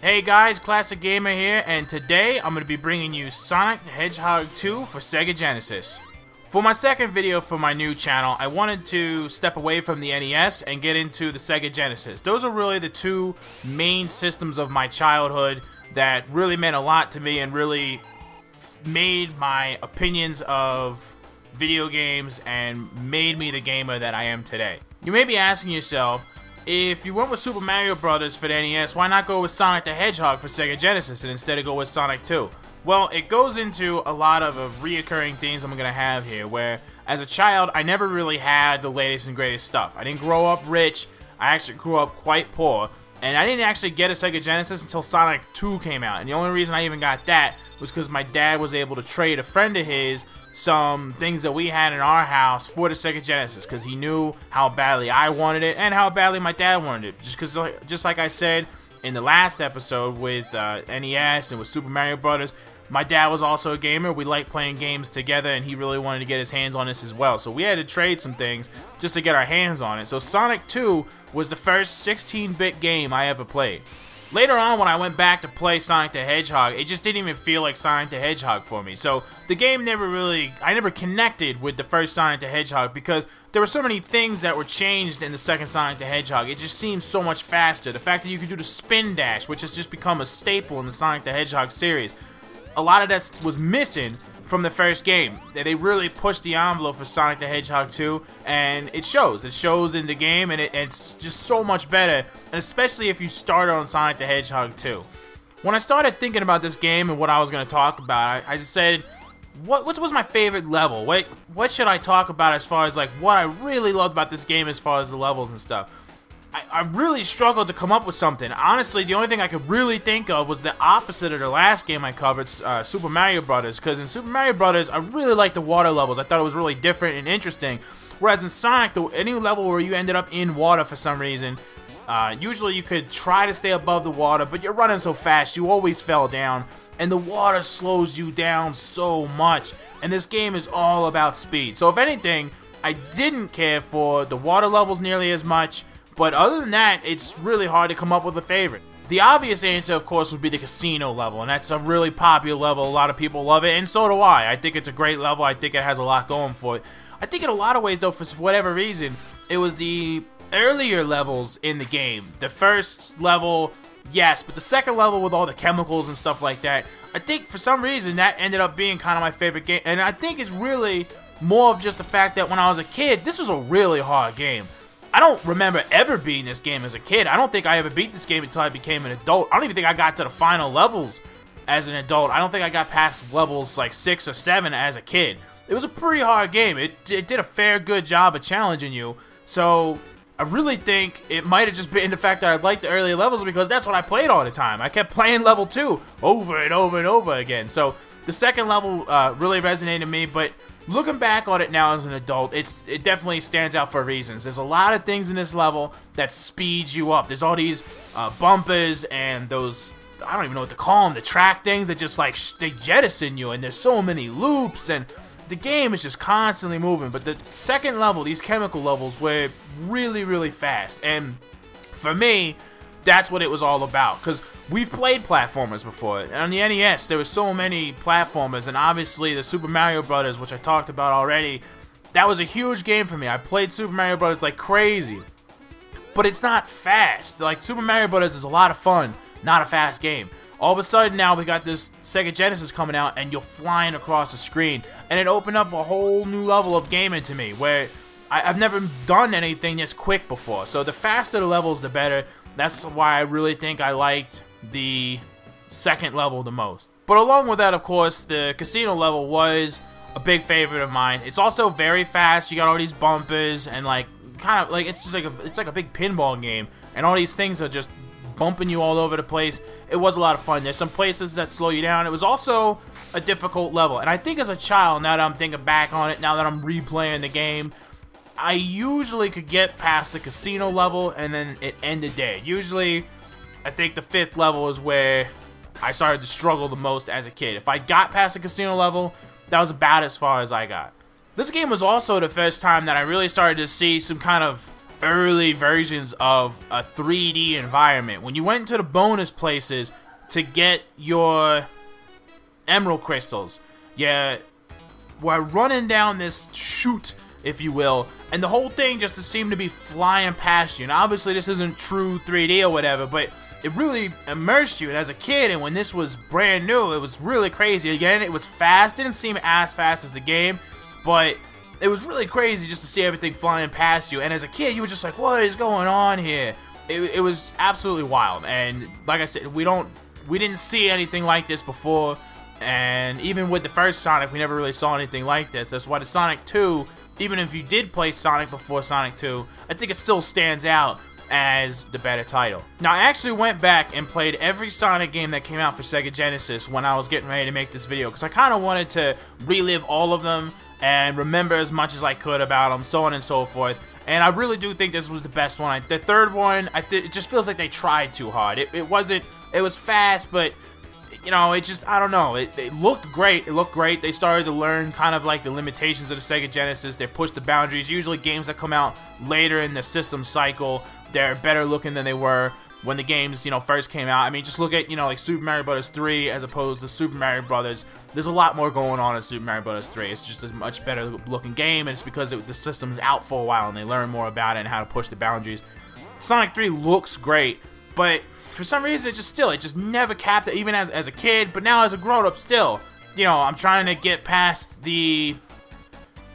Hey guys, Classic Gamer here, and today I'm going to be bringing you Sonic the Hedgehog 2 for Sega Genesis. For my second video for my new channel, I wanted to step away from the NES and get into the Sega Genesis. Those are really the two main systems of my childhood that really meant a lot to me and really made my opinions of video games and made me the gamer that I am today. You may be asking yourself, if you went with Super Mario Bros. For the NES, why not go with Sonic the Hedgehog for Sega Genesis and instead of go with Sonic 2? Well, it goes into a lot of reoccurring themes I'm going to have here, where as a child, I never really had the latest and greatest stuff. I didn't grow up rich, I actually grew up quite poor, and I didn't actually get a Sega Genesis until Sonic 2 came out, and the only reason I even got that was because my dad was able to trade a friend of his some things that we had in our house for the Sega Genesis, because he knew how badly I wanted it and how badly my dad wanted it. Just like I said in the last episode with NES and with Super Mario Bros., my dad was also a gamer. We liked playing games together, and he really wanted to get his hands on this as well. So we had to trade some things just to get our hands on it. So Sonic 2 was the first 16-bit game I ever played. Later on, when I went back to play Sonic the Hedgehog, it just didn't even feel like Sonic the Hedgehog for me. So the game I never connected with the first Sonic the Hedgehog because there were so many things that were changed in the second Sonic the Hedgehog. It just seemed so much faster. The fact that you could do the spin dash, which has just become a staple in the Sonic the Hedgehog series, a lot of that was missing from the first game. They really pushed the envelope for Sonic the Hedgehog 2, and it shows. It shows in the game, and it's just so much better, and especially if you started on Sonic the Hedgehog 2. When I started thinking about this game and what I was going to talk about, I just said, what was my favorite level? What should I talk about as far as like what I really loved about this game as far as the levels and stuff? I really struggled to come up with something. Honestly, the only thing I could really think of was the opposite of the last game I covered, Super Mario Bros. Because in Super Mario Bros., I really liked the water levels. I thought it was really different and interesting. Whereas in Sonic, any level where you ended up in water for some reason, usually you could try to stay above the water, but you're running so fast, you always fell down. And the water slows you down so much. And this game is all about speed. So if anything, I didn't care for the water levels nearly as much. But other than that, it's really hard to come up with a favorite. The obvious answer, of course, would be the casino level, and that's a really popular level. A lot of people love it, and so do I. I think it's a great level. I think it has a lot going for it. I think in a lot of ways, though, for whatever reason, it was the earlier levels in the game. The first level, yes, but the second level with all the chemicals and stuff like that, I think for some reason that ended up being kind of my favorite game. And I think it's really more of just the fact that when I was a kid, this was a really hard game. I don't remember ever beating this game as a kid. I don't think I ever beat this game until I became an adult. I don't even think I got to the final levels as an adult. I don't think I got past levels like 6 or 7 as a kid. It was a pretty hard game. It did a fair good job of challenging you. So I really think it might have just been the fact that I liked the earlier levels because that's what I played all the time. I kept playing level 2 over and over and over again. So the second level really resonated with me, but looking back on it now as an adult, it definitely stands out for reasons. There's a lot of things in this level that speeds you up. There's all these bumpers and those, I don't even know what to call them, the track things that just like, they jettison you, and there's so many loops, and the game is just constantly moving. But the second level, these chemical levels, were really, really fast, and for me, that's what it was all about, because we've played platformers before. On the NES, there were so many platformers, and obviously the Super Mario Bros., which I talked about already, that was a huge game for me. I played Super Mario Bros. Like crazy, but it's not fast. Like, Super Mario Bros. Is a lot of fun, not a fast game. All of a sudden now we got this Sega Genesis coming out, and you're flying across the screen, and it opened up a whole new level of gaming to me, where I've never done anything this quick before. So the faster the levels, the better. That's why I really think I liked the second level the most. But along with that, of course, the casino level was a big favorite of mine. It's also very fast. You got all these bumpers and like kind of like it's like a big pinball game, and all these things are just bumping you all over the place. It was a lot of fun. There's some places that slow you down. It was also a difficult level, and I think as a child, now that I'm thinking back on it, now that I'm replaying the game, I usually could get past the casino level and then it ended there. Usually, I think the 5th level is where I started to struggle the most as a kid. If I got past the casino level, that was about as far as I got. This game was also the first time that I really started to see some kind of early versions of a 3D environment. When you went into the bonus places to get your emerald crystals, yeah, we're running down this chute, if you will, and the whole thing just seemed to be flying past you. And obviously this isn't true 3D or whatever, but it really immersed you. And as a kid, and when this was brand new, it was really crazy. Again, it was fast. Didn't seem as fast as the game, but it was really crazy just to see everything flying past you. And as a kid, you were just like, what is going on here? It was absolutely wild. And like I said, we didn't see anything like this before. And even with the first Sonic, we never really saw anything like this. That's why the Sonic 2, even if you did play Sonic before Sonic 2, I think it still stands out as the better title. Now, I actually went back and played every Sonic game that came out for Sega Genesis when I was getting ready to make this video, because I kind of wanted to relive all of them and remember as much as I could about them, so on and so forth. And I really do think this was the best one. The third one, it just feels like they tried too hard. It was fast, but you know, it just, I don't know. It looked great. It looked great. They started to learn kind of like the limitations of the Sega Genesis. They pushed the boundaries. Usually games that come out later in the system cycle, they're better looking than they were when the games, you know, first came out. I mean, just look at, you know, like Super Mario Bros. 3 as opposed to Super Mario Bros. There's a lot more going on in Super Mario Bros. 3. It's just a much better looking game, and it's because the system's out for a while and they learn more about it and how to push the boundaries. Sonic 3 looks great, but for some reason it just never capped it, even as a kid. But now as a grown-up, still, you know, I'm trying to get past the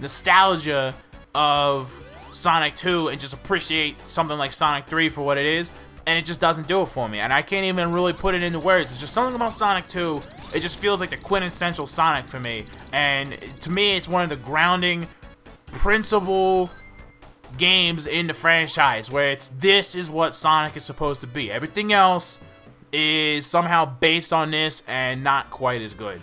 nostalgia of Sonic 2 and just appreciate something like Sonic 3 for what it is, and it just doesn't do it for me. And I can't even really put it into words. It's just something about Sonic 2, it just feels like the quintessential Sonic for me. And to me, it's one of the grounding principal games in the franchise, where this is what Sonic is supposed to be. Everything else is somehow based on this and not quite as good.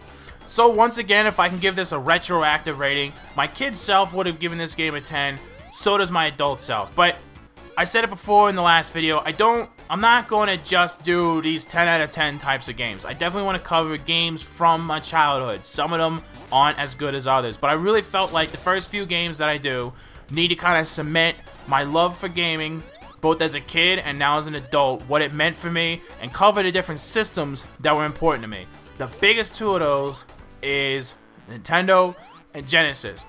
So once again, if I can give this a retroactive rating, my kid self would have given this game a 10, so does my adult self. But I said it before in the last video, I'm not going to just do these 10 out of 10 types of games. I definitely want to cover games from my childhood. Some of them aren't as good as others, but I really felt like the first few games that I do need to kind of cement my love for gaming, both as a kid and now as an adult, what it meant for me, and cover the different systems that were important to me. The biggest two of those is Nintendo and Genesis.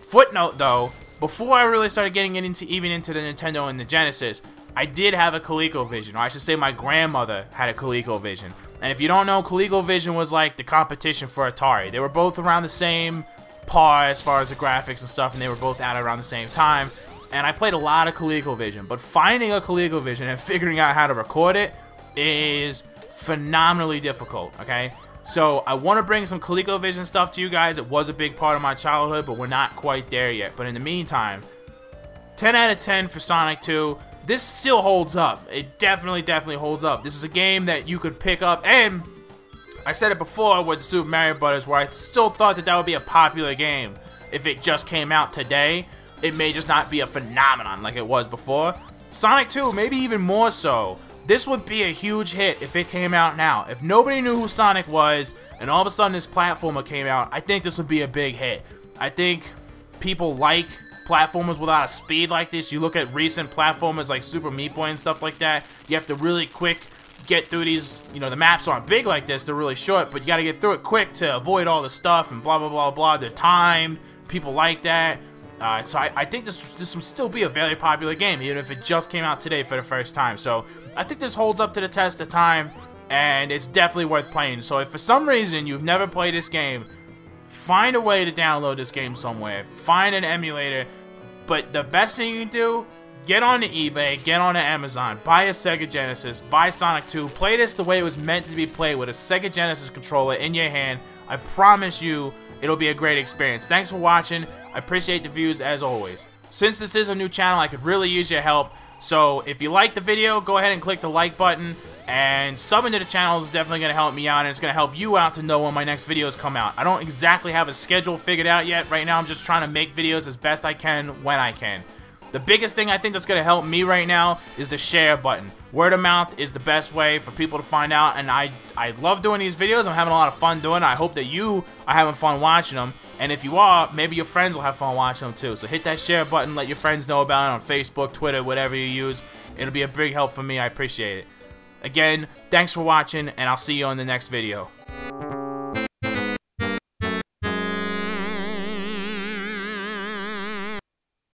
Footnote though, before I really started getting into the Nintendo and the Genesis, I did have a ColecoVision, or I should say my grandmother had a ColecoVision. And if you don't know, ColecoVision was like the competition for Atari. They were both around the same par as far as the graphics and stuff, and they were both out around the same time. And I played a lot of ColecoVision, but finding a ColecoVision and figuring out how to record it is phenomenally difficult, okay? So I want to bring some ColecoVision stuff to you guys. It was a big part of my childhood, but we're not quite there yet. But in the meantime, 10 out of 10 for Sonic 2. This still holds up. It definitely holds up. This is a game that you could pick up, and I said it before with Super Mario Bros., where I still thought that would be a popular game if it just came out today. It may just not be a phenomenon like it was before. Sonic 2, maybe even more so. This would be a huge hit if it came out now. If nobody knew who Sonic was, and all of a sudden this platformer came out, I think this would be a big hit. I think people like platformers without a speed like this. You look at recent platformers like Super Meat Boy and stuff like that, you have to really quick get through these, you know, the maps aren't big like this, they're really short, but you gotta get through it quick to avoid all the stuff and blah blah blah blah. They're timed, people like that. So I think this would still be a very popular game, even if it just came out today for the first time. So I think this holds up to the test of time, and it's definitely worth playing. So if for some reason you've never played this game, find a way to download this game somewhere. Find an emulator. But the best thing you can do, get on to eBay, get on to Amazon, buy a Sega Genesis, buy Sonic 2, play this the way it was meant to be played, with a Sega Genesis controller in your hand. I promise you, it'll be a great experience. Thanks for watching. I appreciate the views as always. Since this is a new channel, I could really use your help. So if you like the video, go ahead and click the like button. And subbing to the channel is definitely going to help me out, and it's going to help you out to know when my next videos come out. I don't exactly have a schedule figured out yet. Right now I'm just trying to make videos as best I can when I can. The biggest thing I think that's going to help me right now is the share button. Word of mouth is the best way for people to find out, and I love doing these videos. I'm having a lot of fun doing it. I hope that you are having fun watching them, and if you are, maybe your friends will have fun watching them too. So hit that share button, let your friends know about it on Facebook, Twitter, whatever you use. It'll be a big help for me. I appreciate it. Again, thanks for watching, and I'll see you on the next video.